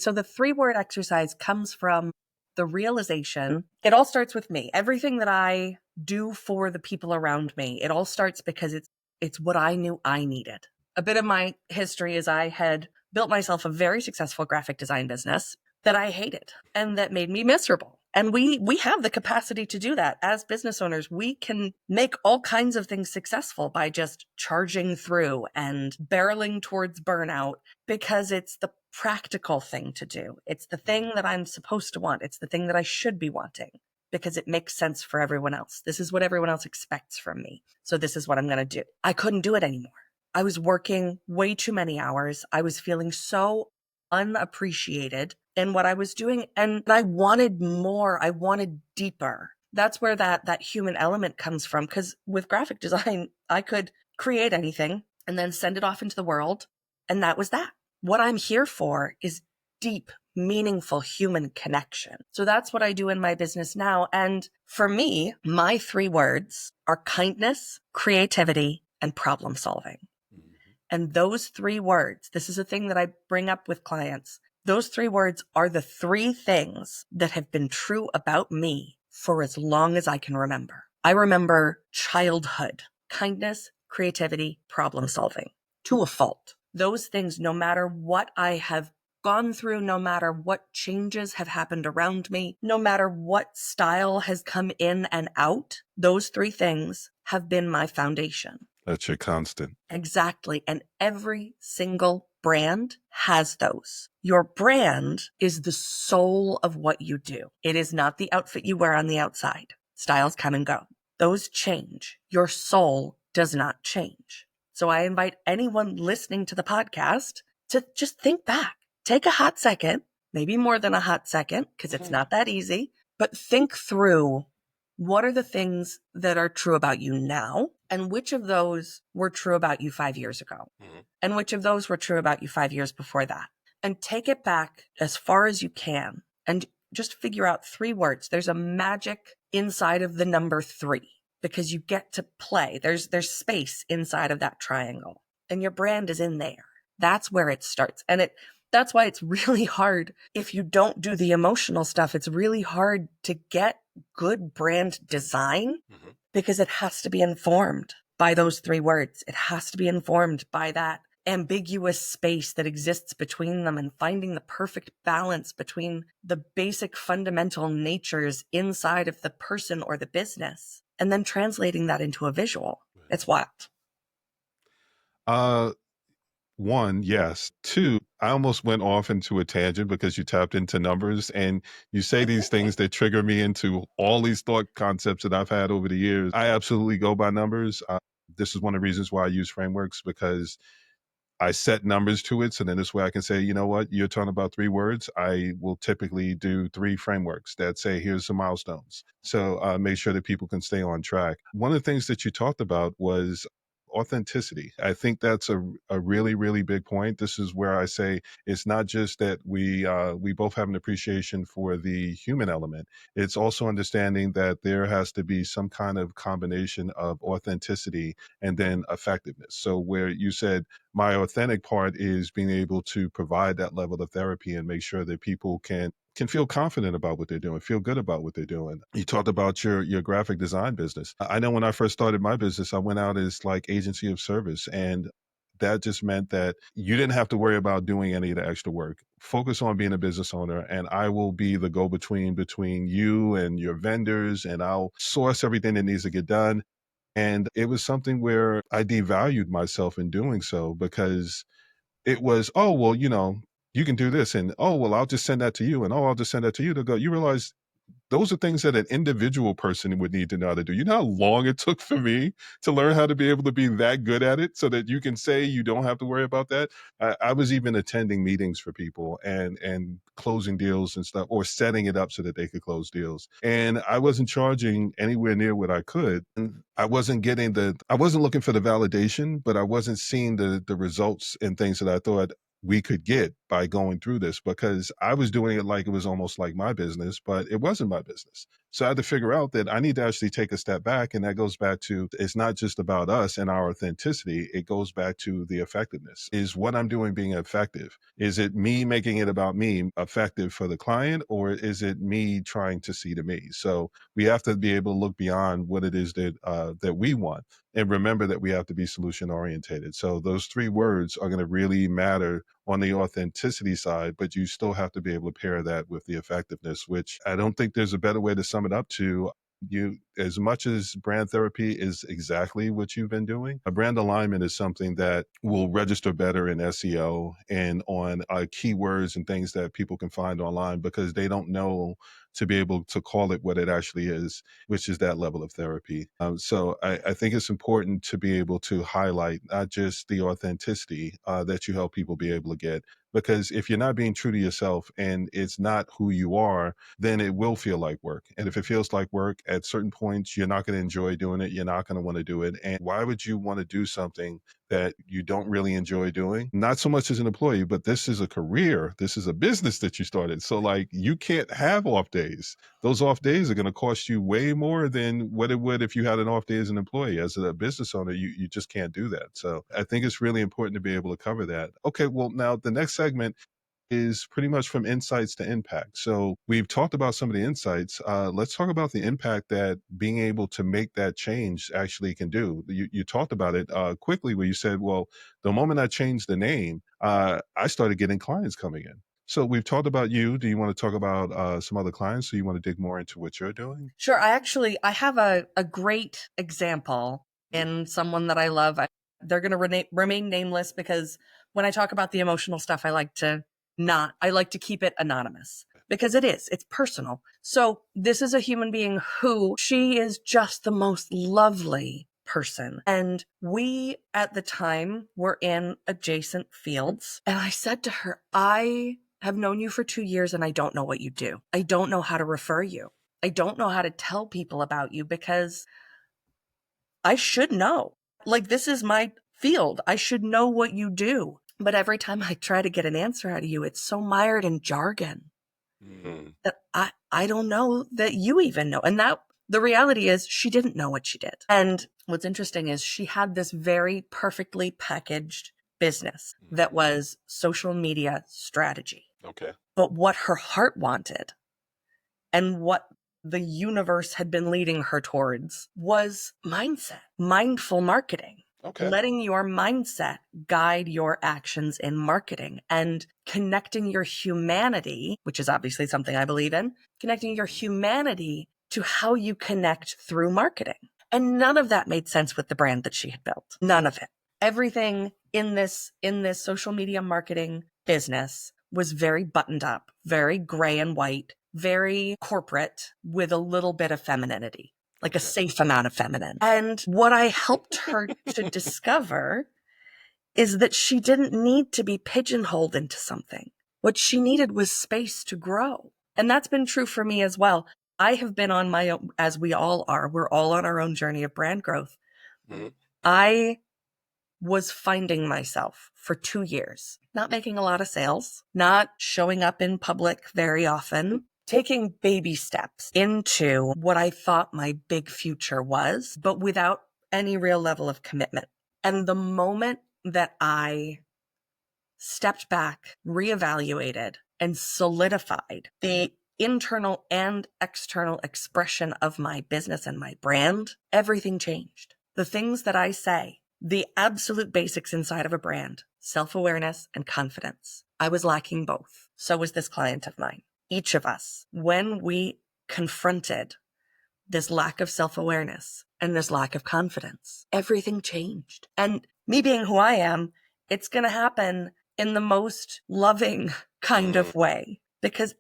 So the 3-word exercise comes from the realization, it all starts with me. Everything that I do for the people around me, it all starts because it's what I knew I needed. A bit of my history is I had built myself a very successful graphic design business that I hated and that made me miserable. And we have the capacity to do that as business owners. We can make all kinds of things successful by just charging through and barreling towards burnout because it's the practical thing to do. It's the thing that I'm supposed to want. It's the thing that I should be wanting because it makes sense for everyone else. This is what everyone else expects from me. So this is what I'm going to do. I couldn't do it anymore. I was working way too many hours. I was feeling so unappreciated in what I was doing. And I wanted more. I wanted deeper. That's where that human element comes from. Because with graphic design, I could create anything and then send it off into the world. And that was that. What I'm here for is deep, meaningful human connection. So that's what I do in my business now. And for me, my 3 words are kindness, creativity, and problem solving. And those 3 words, this is a thing that I bring up with clients. Those 3 words are the 3 things that have been true about me for as long as I can remember. I remember childhood, kindness, creativity, problem solving to a fault. Those things, no matter what I have gone through, no matter what changes have happened around me, no matter what style has come in and out, those 3 things have been my foundation. That's your constant. Exactly. And every single brand has those. Your brand is the soul of what you do. It is not the outfit you wear on the outside. Styles come and go. Those change. Your soul does not change. So I invite anyone listening to the podcast to just think back. Take a hot second, maybe more than a hot second, because it's not that easy, but think through what are the things that are true about you now, and which of those were true about you 5 years ago, and which of those were true about you 5 years before that. And take it back as far as you can and just figure out 3 words. There's a magic inside of the number 3 because you get to play. There's space inside of that triangle and your brand is in there. That's where it starts. And that's why it's really hard. If you don't do the emotional stuff, it's really hard to get good brand design because it has to be informed by those 3 words. It has to be informed by that ambiguous space that exists between them and finding the perfect balance between the basic fundamental natures inside of the person or the business and then translating that into a visual. It's wild. 1, yes. 2, I almost went off into a tangent because you tapped into numbers and you say these things that trigger me into all these thought concepts that I've had over the years. I absolutely go by numbers. This is one of the reasons why I use frameworks, because I set numbers to it. So then this way I can say, you know what, you're talking about 3 words. I will typically do 3 frameworks that say, here's some milestones. So make sure that people can stay on track. One of the things that you talked about was authenticity. I think that's a really, really big point. This is where I say it's not just that we both have an appreciation for the human element. It's also understanding that there has to be some kind of combination of authenticity and then effectiveness. So where you said my authentic part is being able to provide that level of therapy and make sure that people can feel confident about what they're doing, feel good about what they're doing. You talked about your graphic design business. I know when I first started my business, I went out as like agency of service, and that just meant that you didn't have to worry about doing any of the extra work. Focus on being a business owner, and I will be the go-between between you and your vendors, and I'll source everything that needs to get done. And it was something where I devalued myself in doing so, because it was, oh, well, you can do this. And, oh, well, I'll just send that to you. And, oh, I'll just send that to you. To go, you realize those are things that an individual person would need to know how to do. You know how long it took for me to learn how to be able to be that good at it so that you can say you don't have to worry about that. I was even attending meetings for people and closing deals and stuff, or setting it up so that they could close deals. And I wasn't charging anywhere near what I could. And I wasn't looking for the validation, but I wasn't seeing the results and things that I thought we could get by going through this, because I was doing it like it was almost like my business, but it wasn't my business. So I had to figure out that I need to actually take a step back. And that goes back to, it's not just about us and our authenticity. It goes back to the effectiveness. Is what I'm doing being effective? Is it me making it about me effective for the client, or is it me trying to see to me? So we have to be able to look beyond what it is that we want, and remember that we have to be solution orientated. So those three words are going to really matter on the authenticity side, but you still have to be able to pair that with the effectiveness, which I don't think there's a better way to sum it up to. You, as much as brand therapy is exactly what you've been doing, a brand alignment is something that will register better in SEO and on keywords and things that people can find online, because they don't know to be able to call it what it actually is, which is that level of therapy. So I think it's important to be able to highlight not just the authenticity that you help people be able to get, because if you're not being true to yourself and it's not who you are, then it will feel like work. And if it feels like work, at certain points, you're not going to enjoy doing it. You're not going to want to do it. And why would you want to do something that you don't really enjoy doing? Not so much as an employee, but this is a career. This is a business that you started. So, like, you can't have off days. Those off days are going to cost you way more than what it would if you had an off day as an employee. As a business owner, you just can't do that. So I think it's really important to be able to cover that. Okay, well, now the next segment is pretty much from insights to impact. So we've talked about some of the insights. Let's talk about the impact that being able to make that change actually can do. You talked about it quickly, where you said, well, the moment I changed the name, I started getting clients coming in. So we've talked about you. Do you want to talk about some other clients? So you want to dig more into what you're doing? Sure. I have a great example in someone that I love. They're going to remain nameless because when I talk about the emotional stuff, I like to keep it anonymous because it's personal. So this is a human being who she is just the most lovely person. And we at the time were in adjacent fields. And I said to her, I have known you for 2 years and I don't know what you do. I don't know how to refer you. I don't know how to tell people about you because I should know. Like, this is my field. I should know what you do. But every time I try to get an answer out of you, it's so mired in jargon that I don't know that you even know. And that the reality is she didn't know what she did. And what's interesting is she had this very perfectly packaged business that was social media strategy. Okay. But what her heart wanted and what the universe had been leading her towards was mindset, mindful marketing. Okay. Letting your mindset guide your actions in marketing and connecting your humanity, which is obviously something I believe in, connecting your humanity to how you connect through marketing. And none of that made sense with the brand that she had built. None of it. Everything in this social media marketing business was very buttoned up, very gray and white, very corporate with a little bit of femininity, like a safe amount of feminine. And what I helped her to discover is that she didn't need to be pigeonholed into something. What she needed was space to grow. And that's been true for me as well. I have been on my own, as we all are. We're all on our own journey of brand growth. I was finding myself for 2 years, not making a lot of sales, not showing up in public very often, taking baby steps into what I thought my big future was, but without any real level of commitment. And the moment that I stepped back, reevaluated, and solidified the internal and external expression of my business and my brand, everything changed. The things that I say, the absolute basics inside of a brand, self-awareness and confidence. I was lacking both. So was this client of mine. Each of us, when we confronted this lack of self-awareness and this lack of confidence, everything changed. And me being who I am, it's going to happen in the most loving kind of way, because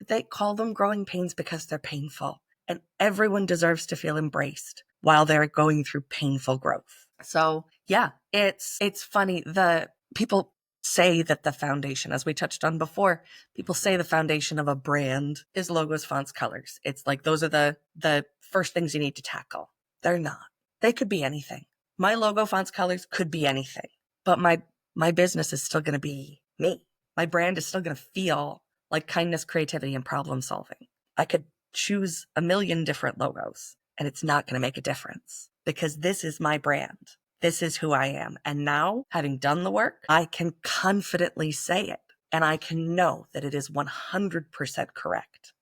they call them growing pains because they're painful. And everyone deserves to feel embraced while they're going through painful growth. So yeah, it's funny. The people say that the foundation, as we touched on before, people say the foundation of a brand is logos, fonts, colors. It's like those are the first things you need to tackle. They're not. They could be anything. My logo, fonts, colors could be anything. But my business is still going to be me. My brand is still going to feel like kindness, creativity, and problem solving. I could choose a million different logos and it's not going to make a difference because this is my brand. This is who I am. And now, having done the work, I can confidently say it and I can know that it is 100% correct.